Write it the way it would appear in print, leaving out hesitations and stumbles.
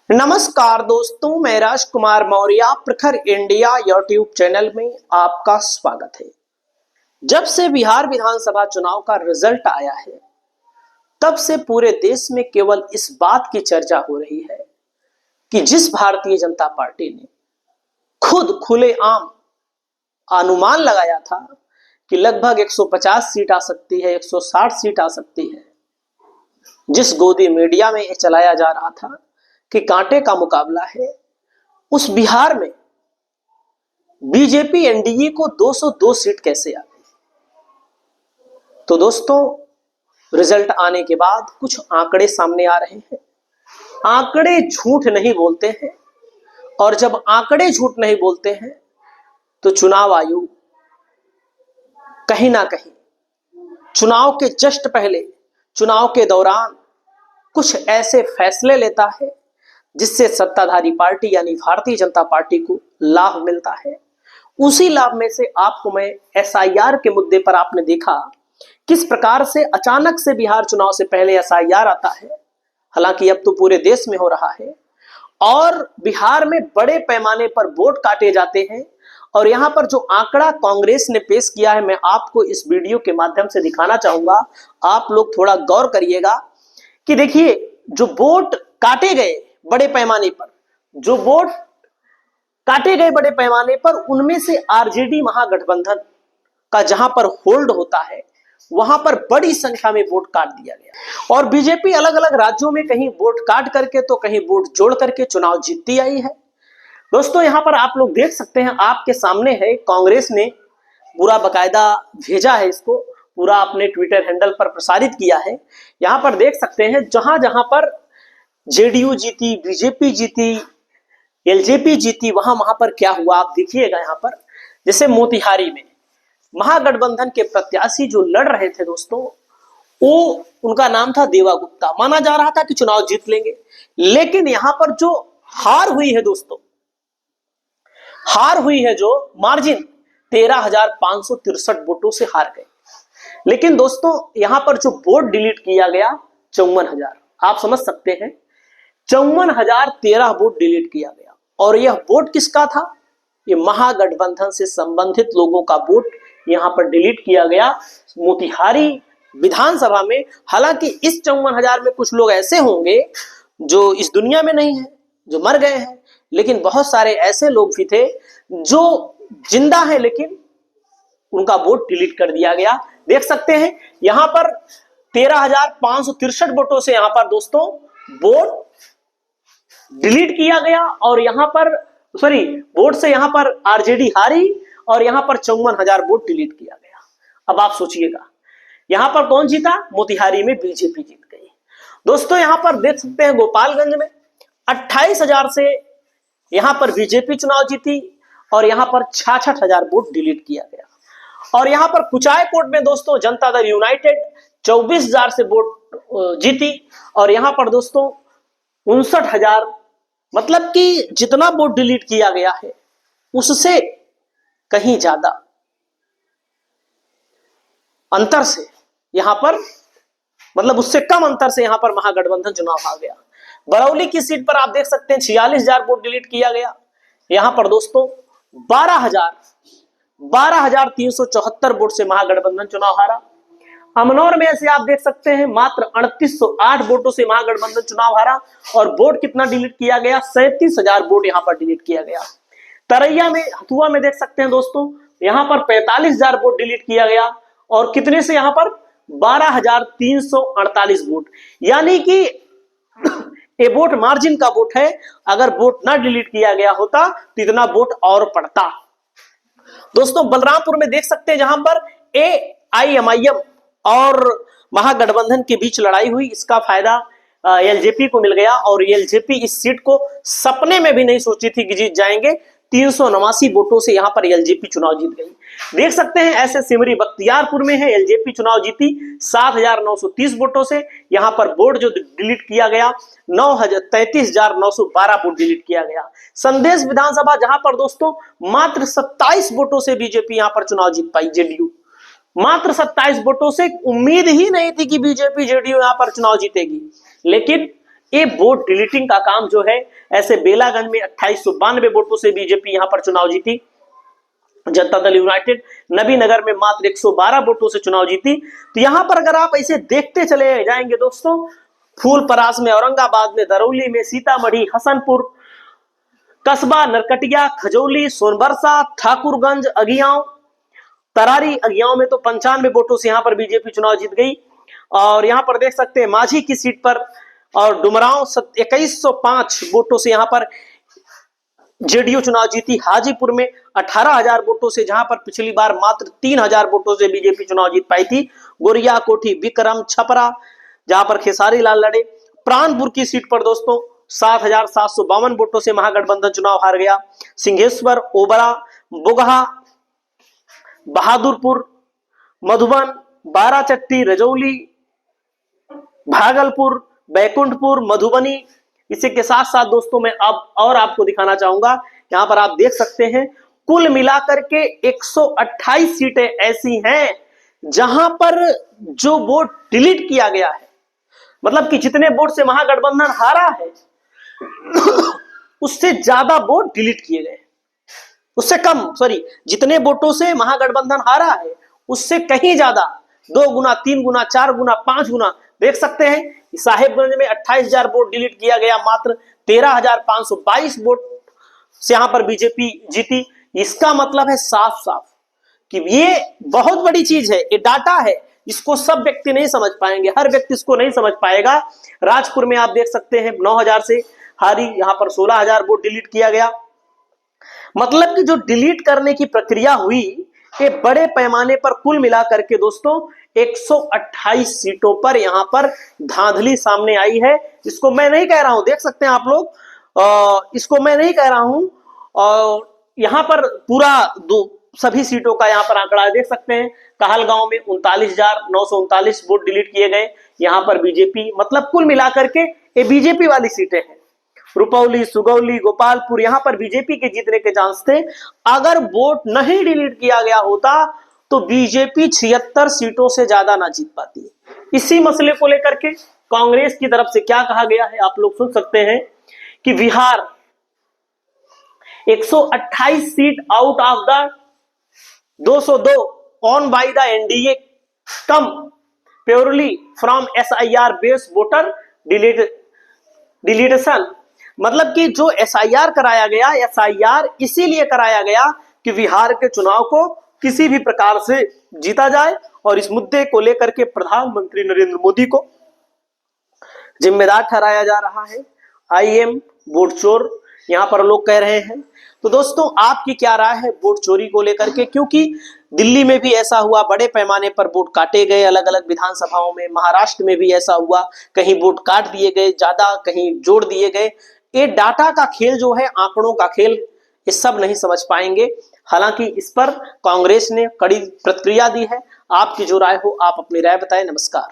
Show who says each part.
Speaker 1: नमस्कार दोस्तों, मैं राजकुमार मौर्य प्रखर इंडिया यूट्यूब चैनल में आपका स्वागत है। जब से बिहार विधानसभा चुनाव का रिजल्ट आया है तब से पूरे देश में केवल इस बात की चर्चा हो रही है कि जिस भारतीय जनता पार्टी ने खुद खुलेआम अनुमान लगाया था कि लगभग 150 सीट आ सकती है, 160 सीट आ सकती है, जिस गोदी मीडिया में यह चलाया जा रहा था कि कांटे का मुकाबला है, उस बिहार में बीजेपी एनडीए को 202 सीट कैसे आ गई। तो दोस्तों, रिजल्ट आने के बाद कुछ आंकड़े सामने आ रहे हैं। आंकड़े झूठ नहीं बोलते हैं, और जब आंकड़े झूठ नहीं बोलते हैं तो चुनाव आयोग कहीं ना कहीं चुनाव के जस्ट पहले, चुनाव के दौरान कुछ ऐसे फैसले लेता है जिससे सत्ताधारी पार्टी यानी भारतीय जनता पार्टी को लाभ मिलता है। उसी लाभ में से आपको मैं एसआईआर के मुद्दे पर आपने देखा किस प्रकार से अचानक से बिहार चुनाव से पहले एसआईआर आता है। हालांकि अब तो पूरे देश में हो रहा है और बिहार में बड़े पैमाने पर वोट काटे जाते हैं। और यहां पर जो आंकड़ा कांग्रेस ने पेश किया है, मैं आपको इस वीडियो के माध्यम से दिखाना चाहूंगा। आप लोग थोड़ा गौर करिएगा कि देखिए, जो वोट काटे गए बड़े पैमाने पर, जो वोट काटे गए बड़े पैमाने पर, उनमें से आरजेडी महागठबंधन का जहां पर होल्ड होता है वहां पर बड़ी संख्या में वोट काट दिया गया। और बीजेपी अलग अलग राज्यों में कहीं वोट काट करके तो कहीं वोट जोड़ करके चुनाव जीतती आई है। दोस्तों, यहां पर आप लोग देख सकते हैं, आपके सामने है, कांग्रेस ने पूरा बकायदा भेजा है, इसको पूरा अपने ट्विटर हैंडल पर प्रसारित किया है। यहां पर देख सकते हैं, जहां जहां पर जेडीयू जीती, बीजेपी जीती, एलजेपी जीती, वहां पर क्या हुआ आप देखिएगा। यहां पर जैसे मोतिहारी में महागठबंधन के प्रत्याशी जो लड़ रहे थे दोस्तों, वो उनका नाम था देवा गुप्ता। माना जा रहा था कि चुनाव जीत लेंगे, लेकिन यहां पर जो हार हुई है दोस्तों, हार हुई है, जो मार्जिन 13,563 वोटों से हार गए। लेकिन दोस्तों, यहां पर जो वोट डिलीट किया गया 54,000, आप समझ सकते हैं, 54,013 वोट डिलीट किया गया। और यह वोट किसका था? ये महागठबंधन से संबंधित लोगों का वोट यहां पर डिलीट किया गया मोतिहारी विधानसभा में। हालांकि इस 54,000 में कुछ लोग ऐसे होंगे जो इस दुनिया में नहीं है, जो मर गए हैं, लेकिन बहुत सारे ऐसे लोग भी थे जो जिंदा है, लेकिन उनका वोट डिलीट कर दिया गया। देख सकते हैं यहां पर 13,563 वोटों से यहां पर दोस्तों वोट डिलीट किया गया। और यहां पर वोट से यहां पर आरजेडी हारी और यहां पर 54,000 वोट डिलीट किया गया। अब आप सोचिएगा, यहां पर कौन जीता? मोतिहारी में बीजेपी जीत गई। दोस्तों, यहां पर देख सकते हैं गोपालगंज में 28,000 से यहां पर बीजेपी चुनाव जीती और यहां पर 66,000 वोट डिलीट किया गया। और यहां पर कुचायकोट में दोस्तों जनता दल यूनाइटेड 24,000 से वोट जीती और यहां पर दोस्तों 59,000, मतलब कि जितना वोट डिलीट किया गया है उससे कहीं ज्यादा अंतर से यहां पर, मतलब उससे कम अंतर से यहां पर महागठबंधन चुनाव आ गया। बरौली की सीट पर आप देख सकते हैं 46,000 वोट डिलीट किया गया। यहां पर दोस्तों 12,374 वोट से महागठबंधन चुनाव हारा। अमनौर में ऐसे आप देख सकते हैं मात्र 3808 वोटों से महागठबंधन चुनाव हारा। और वोट कितना डिलीट किया गया? 37,000 वोट यहां पर डिलीट किया गया। तरैया में, हथुआ में देख सकते हैं दोस्तों, यहां पर 45,000 वोट डिलीट किया गया। और कितने से? यहां पर 12,348 वोट, यानी कि ये वोट मार्जिन का वोट है। अगर वोट ना डिलीट किया गया होता तो इतना वोट और पड़ता। दोस्तों, बलरामपुर में देख सकते हैं, जहां पर एआईएमआईएम और महागठबंधन के बीच लड़ाई हुई, इसका फायदा एलजेपी को मिल गया। और एलजेपी इस सीट को सपने में भी नहीं सोची थी कि जीत जाएंगे। 389 वोटों से यहां पर एलजेपी चुनाव जीत गई। देख सकते हैं ऐसे सिमरी बख्तियारपुर में है, एलजेपी चुनाव जीती 7,930 वोटों से। यहां पर वोट जो डिलीट किया गया 33,912 वोट डिलीट किया गया। संदेश विधानसभा, जहां पर दोस्तों मात्र 27 वोटों से बीजेपी यहां पर चुनाव जीत पाई, जेडीयू मात्र 27 वोटों से। उम्मीद ही नहीं थी कि बीजेपी जेडीयू यहां पर चुनाव जीतेगी, लेकिन ये वोट डिलीटिंग का काम जो है, ऐसे बेलागंज में 2892 वोटों से बीजेपी यहां पर चुनाव जीती, जनता दल यूनाइटेड नबीनगर में मात्र 112 वोटों से चुनाव जीती। तो यहां पर अगर आप ऐसे देखते चले जाएंगे दोस्तों, फूलपरास में, औरंगाबाद में, दरौली में, सीतामढ़ी, हसनपुर, कस्बा, नरकटिया, खजौली, सोनबरसा, ठाकुरगंज, अगियाव, तरारी, अगियाव में तो 95 वोटों से यहां पर बीजेपी चुनाव जीत गई। और यहां पर देख सकते हैं माझी की सीट पर, और डुमरांव 2105 वोटों से यहां पर जेडीयू चुनाव जीती। हाजीपुर में 18,000 वोटों से, जहां पर पिछली बार मात्र 3,000 वोटों से बीजेपी चुनाव जीत पाई थी। गोरिया कोठी, विक्रम, छपरा, जहां पर खेसारी लाल लड़े। प्राणपुर की सीट पर दोस्तों 7,752 वोटों से महागठबंधन चुनाव हार गया। सिंहेश्वर, ओबरा, बुगहा, बहादुरपुर, मधुबन, बाराचट्टी, रजौली, भागलपुर, बैकुंठपुर, मधुबनी, इसी के साथ साथ दोस्तों मैं अब और आपको दिखाना चाहूंगा, यहां पर आप देख सकते हैं कुल मिलाकर के 128 सीटें ऐसी हैं जहां पर जो वोट डिलीट किया गया है, मतलब कि जितने वोट से महागठबंधन हारा है उससे ज्यादा वोट डिलीट किए गए, उससे कम, सॉरी, जितने वोटों से महागठबंधन हारा है उससे कहीं ज्यादा, 2 गुना, 3 गुना, 4 गुना, 5 गुना। देख सकते हैं साहेबगंज में 28,000 वोट डिलीट किया गया, मात्र 13,522 वोट से यहां पर बीजेपी जीती। इसका मतलब है साफ साफ कि ये बहुत बड़ी चीज है, ये डाटा है, इसको सब व्यक्ति नहीं समझ पाएंगे, हर व्यक्ति इसको नहीं समझ पाएगा। राजपुर में आप देख सकते हैं 9,000 से हारी, यहां पर 16,000 वोट डिलीट किया गया। मतलब कि जो डिलीट करने की प्रक्रिया हुई, ये बड़े पैमाने पर कुल मिलाकर के दोस्तों 128 सीटों पर यहां पर धांधली सामने आई है। इसको मैं नहीं कह रहा हूं, देख सकते हैं आप लोग, इसको मैं नहीं कह रहा हूं, और यहां पर पूरा सभी सीटों का यहां पर आंकड़ा देख सकते हैं। कहलगांव में 39,939 वोट डिलीट किए गए, यहां पर बीजेपी, मतलब कुल मिलाकर के ये बीजेपी वाली सीटें हैं। रुपौली, सुगौली, गोपालपुर, यहां पर बीजेपी के जीतने के चांस थे। अगर वोट नहीं डिलीट किया गया होता तो बीजेपी 76 सीटों से ज्यादा ना जीत पाती। इसी मसले को लेकर के कांग्रेस की तरफ से क्या कहा गया है आप लोग सुन सकते हैं कि Bihar 128 seat out of the 202 on by the NDA come purely from SIR based voter deletion. मतलब कि जो SIR कराया गया, SIR इसीलिए कराया गया कि बिहार के चुनाव को किसी भी प्रकार से जीता जाए, और इस मुद्दे को लेकर के प्रधानमंत्री नरेंद्र मोदी को जिम्मेदार ठहराया जा रहा है। IM वोट चोर यहां पर लोग कह रहे हैं। तो दोस्तों आपकी क्या राय है वोट चोरी को लेकर के, क्योंकि दिल्ली में भी ऐसा हुआ, बड़े पैमाने पर वोट काटे गए अलग अलग विधानसभाओं में, महाराष्ट्र में भी ऐसा हुआ, कहीं वोट काट दिए गए ज्यादा, कहीं जोड़ दिए गए। ये डाटा का खेल जो है, आंकड़ों का खेल, ये सब नहीं समझ पाएंगे। हालांकि इस पर कांग्रेस ने कड़ी प्रतिक्रिया दी है। आपकी जो राय हो आप अपनी राय बताएं। नमस्कार।